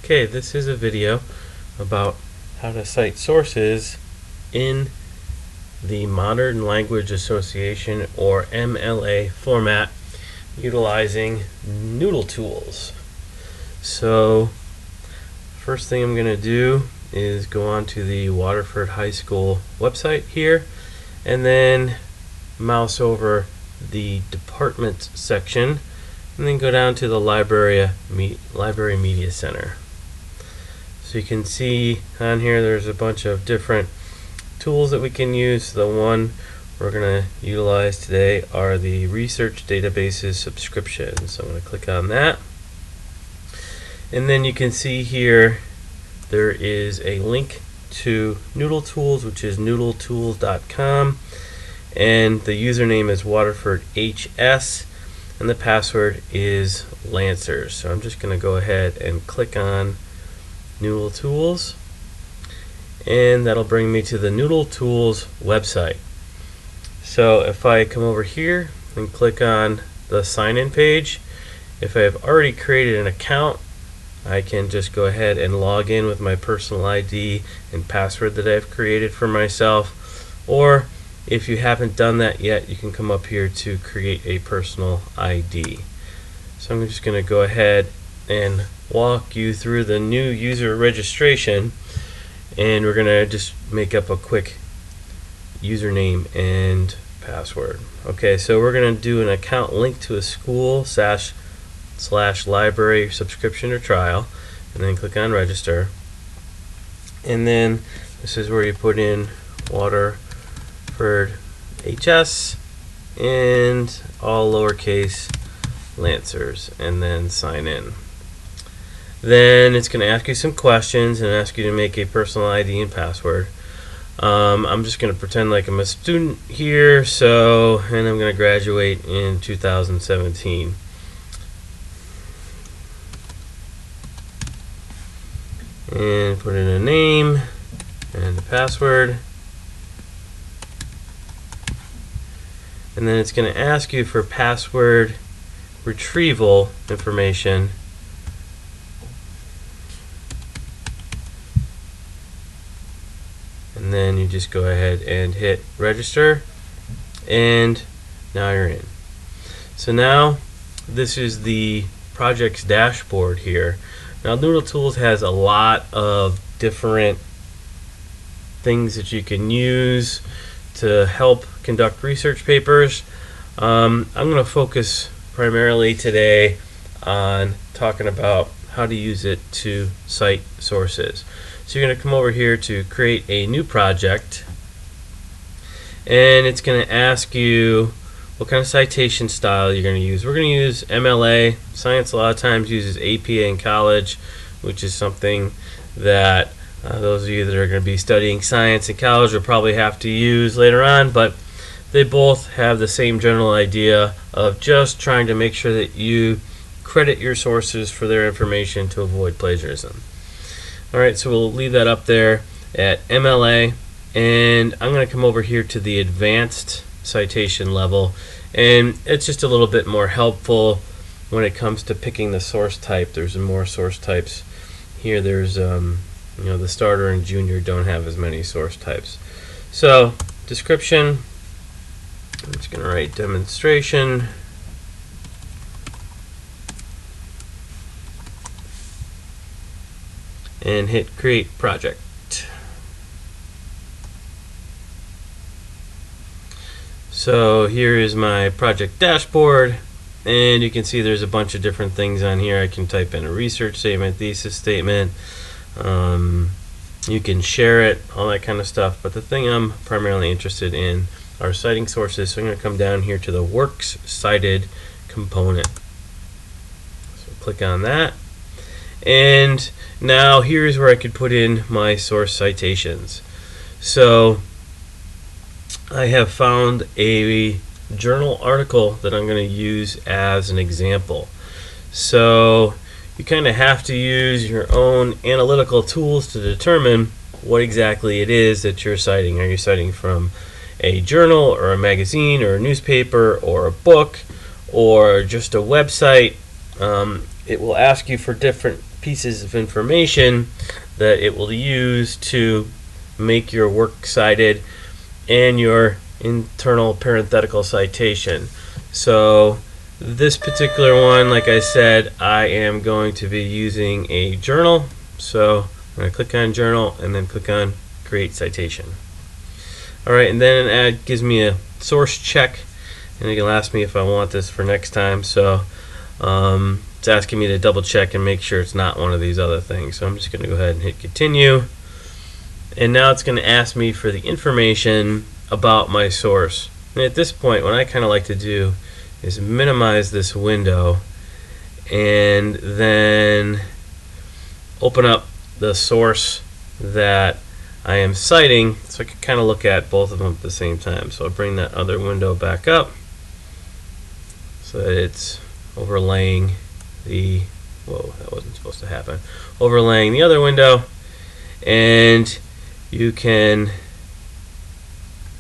Okay, this is a video about how to cite sources in the Modern Language Association or MLA format utilizing Noodle tools. So first thing I'm going to do is go on to the Waterford High School website here and then mouse over the department section and then go down to the Library Media Center. So you can see on here there's a bunch of different tools that we can use. The one we're going to utilize today are the research databases subscriptions. So I'm going to click on that. And then you can see here there is a link to Noodle Tools, which is noodletools.com. And the username is WaterfordHS. And the password is Lancers. So I'm just going to go ahead and click on Noodle Tools, and that'll bring me to the Noodle Tools website. So if I come over here and click on the sign-in page, if I've already created an account, I can just go ahead and log in with my personal ID and password that I've created for myself. Or if you haven't done that yet, you can come up here to create a personal ID. So I'm just going to go ahead and walk you through the new user registration, and we're going to just make up a quick username and password. Okay, so we're going to do an account linked to a school / library subscription or trial, and then click on register. And then this is where you put in Waterford HS and all lowercase Lancers, and then sign in. Then it's going to ask you some questions and ask you to make a personal ID and password. I'm just going to pretend like I'm a student here, and I'm going to graduate in 2017. And put in a name and a password. And then it's going to ask you for password retrieval information. And then you just go ahead and hit register, and now you're in. So now this is the project's dashboard here. Now Noodle Tools has a lot of different things that you can use to help conduct research papers. I'm going to focus primarily today on talking about how to use it to cite sources. So you're going to come over here to create a new project, and it's going to ask you what kind of citation style you're going to use. We're going to use MLA. Science a lot of times uses APA in college, which is something that those of you that are going to be studying science in college will probably have to use later on, but they both have the same general idea of just trying to make sure that you credit your sources for their information to avoid plagiarism. Alright, so we'll leave that up there at MLA, and I'm going to come over here to the advanced citation level, and it's just a little bit more helpful when it comes to picking the source type. There's more source types here. There's the starter and junior don't have as many source types. So description, I'm just going to write demonstration. And hit create project. So here is my project dashboard, and you can see there's a bunch of different things on here. I can type in a research statement, thesis statement, you can share it, all that kind of stuff, but the thing I'm primarily interested in are citing sources. So I'm going to come down here to the works cited component. So click on that. And now here's where I could put in my source citations. So I have found a journal article that I'm going to use as an example. So you kind of have to use your own analytical tools to determine what exactly it is that you're citing. Are you citing from a journal or a magazine or a newspaper or a book or just a website? it will ask you for different pieces of information that it will use to make your works cited and your internal parenthetical citation. So this particular one, like I said, I am going to be using a journal. So I'm going to click on journal and then click on create citation. Alright, and then it gives me a source check, and it'll ask me if I want this for next time. So it's asking me to double check and make sure it's not one of these other things. So I'm just going to go ahead and hit continue. And now it's going to ask me for the information about my source. And at this point, what I kind of like to do is minimize this window and then open up the source that I am citing so I can kind of look at both of them at the same time. So I'll bring that other window back up so that it's overlaying the, whoa, that wasn't supposed to happen, overlaying the other window, and you can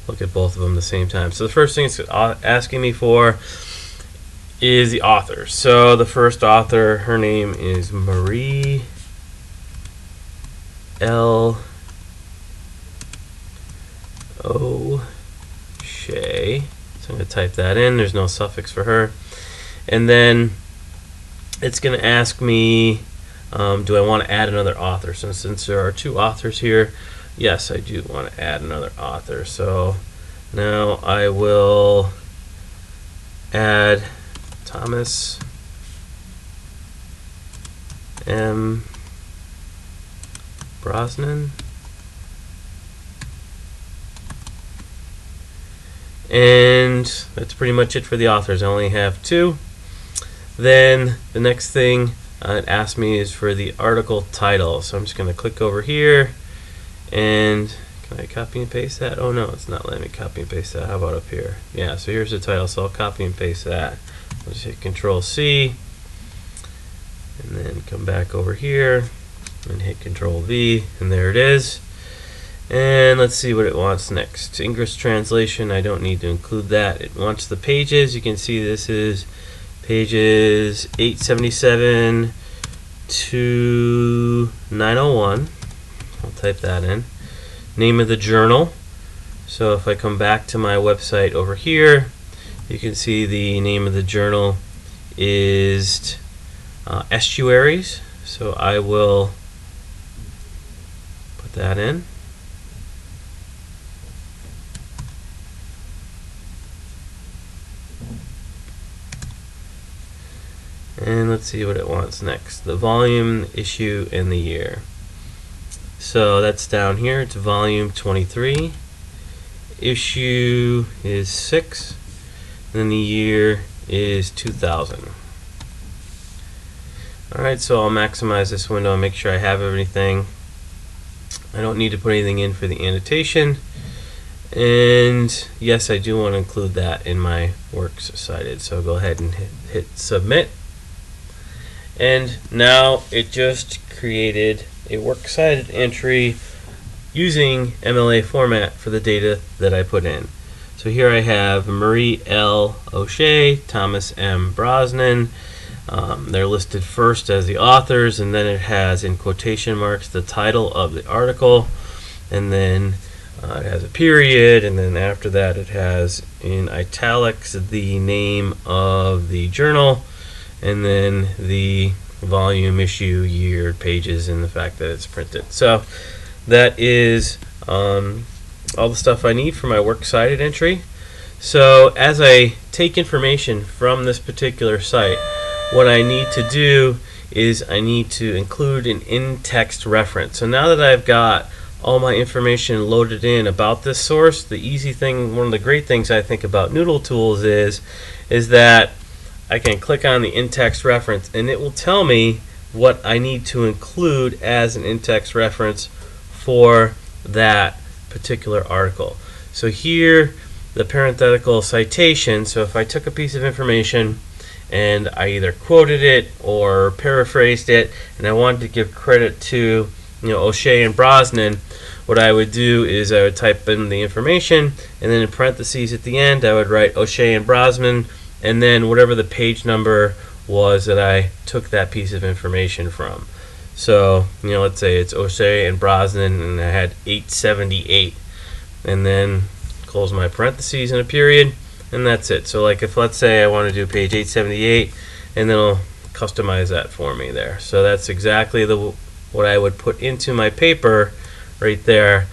look at both of them at the same time. So the first thing it's asking me for is the author. So the first author, her name is Marie L. O'Shea. So I'm going to type that in. There's no suffix for her. And then it's going to ask me, do I want to add another author? So since there are two authors here, yes, I do want to add another author. So now I will add Thomas M. Brosnan. And that's pretty much it for the authors. I only have two. Then the next thing it asks me is for the article title. So I'm just going to click over here, and can I copy and paste that? Oh no, it's not letting me copy and paste that. How about up here? Yeah, so here's the title, so I'll copy and paste that. I'll just hit Control C, and then come back over here and hit Control V, and there it is. And let's see what it wants next. English translation, I don't need to include that. It wants the pages. You can see this is pages 877 to 901. I'll type that in. Name of the journal. So if I come back to my website over here, you can see the name of the journal is Estuaries. So I will put that in. And let's see what it wants next. The volume, issue, and the year. So that's down here. It's volume 23. Issue is 6. And then the year is 2000. Alright, so I'll maximize this window and make sure I have everything. I don't need to put anything in for the annotation. And yes, I do want to include that in my works cited. So go ahead and hit submit. And now it just created a works cited entry using MLA format for the data that I put in. So here I have Marie L. O'Shea, Thomas M. Brosnan. They're listed first as the authors, and then it has in quotation marks the title of the article, and then it has a period, and then after that it has in italics the name of the journal, and then the volume, issue, year, pages, and the fact that it's printed. So that is all the stuff I need for my works cited entry. So as I take information from this particular site, what I need to do is I need to include an in-text reference. So now that I've got all my information loaded in about this source, the easy thing, one of the great things I think about Noodle Tools is that I can click on the in-text reference and it will tell me what I need to include as an in-text reference for that particular article. So here, the parenthetical citation, so if I took a piece of information and I either quoted it or paraphrased it and I wanted to give credit to O'Shea and Brosnan, what I would do is I would type in the information, and then in parentheses at the end I would write O'Shea and Brosnan, and then whatever the page number was that I took that piece of information from. So, let's say it's O'Shea and Brosnan, and I had 878, and then close my parentheses in a period, and that's it. So, like, if let's say I want to do page 878, and then it'll customize that for me there. So that's exactly what I would put into my paper right there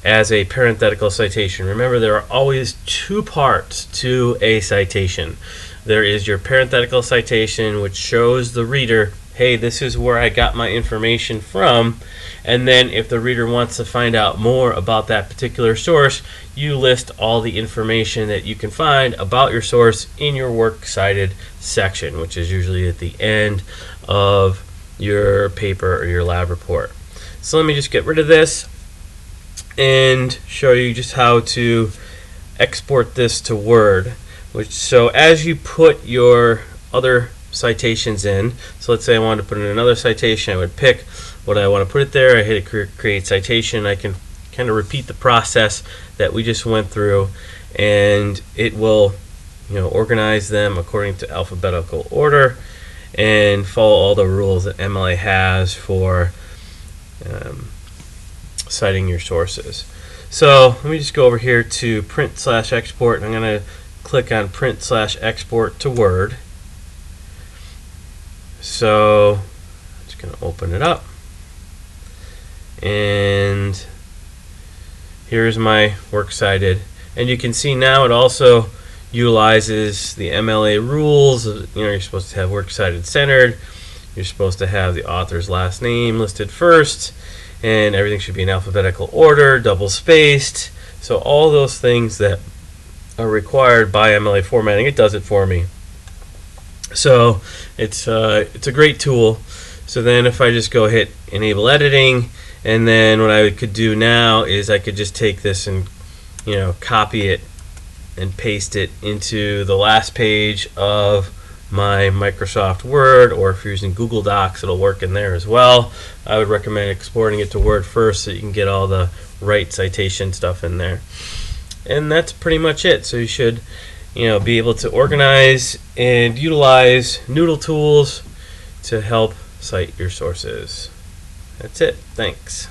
as a parenthetical citation. Remember, there are always two parts to a citation. There is your parenthetical citation, which shows the reader, hey, this is where I got my information from. And then if the reader wants to find out more about that particular source, you list all the information that you can find about your source in your works cited section, which is usually at the end of your paper or your lab report. So let me just get rid of this and show you just how to export this to Word. So as you put your other citations in, so let's say I wanted to put in another citation, I would pick what I want to put it there, I hit create citation, I can kind of repeat the process that we just went through, and it will organize them according to alphabetical order and follow all the rules that MLA has for citing your sources. So let me just go over here to print/export, and I'm going to click on print/export to Word. So I'm just going to open it up, and here's my works cited, and you can see now it also utilizes the MLA rules. You're supposed to have works cited centered, you're supposed to have the author's last name listed first, and everything should be in alphabetical order, double spaced. So all those things that are required by MLA formatting, it does it for me. So it's a great tool. So then if I just go hit enable editing, and then what I could do now is I could just take this and copy it and paste it into the last page of my Microsoft Word, or if you're using Google Docs, it'll work in there as well. I would recommend exporting it to Word first so you can get all the right citation stuff in there. And that's pretty much it. So you should be able to organize and utilize Noodle tools to help cite your sources. That's it. Thanks.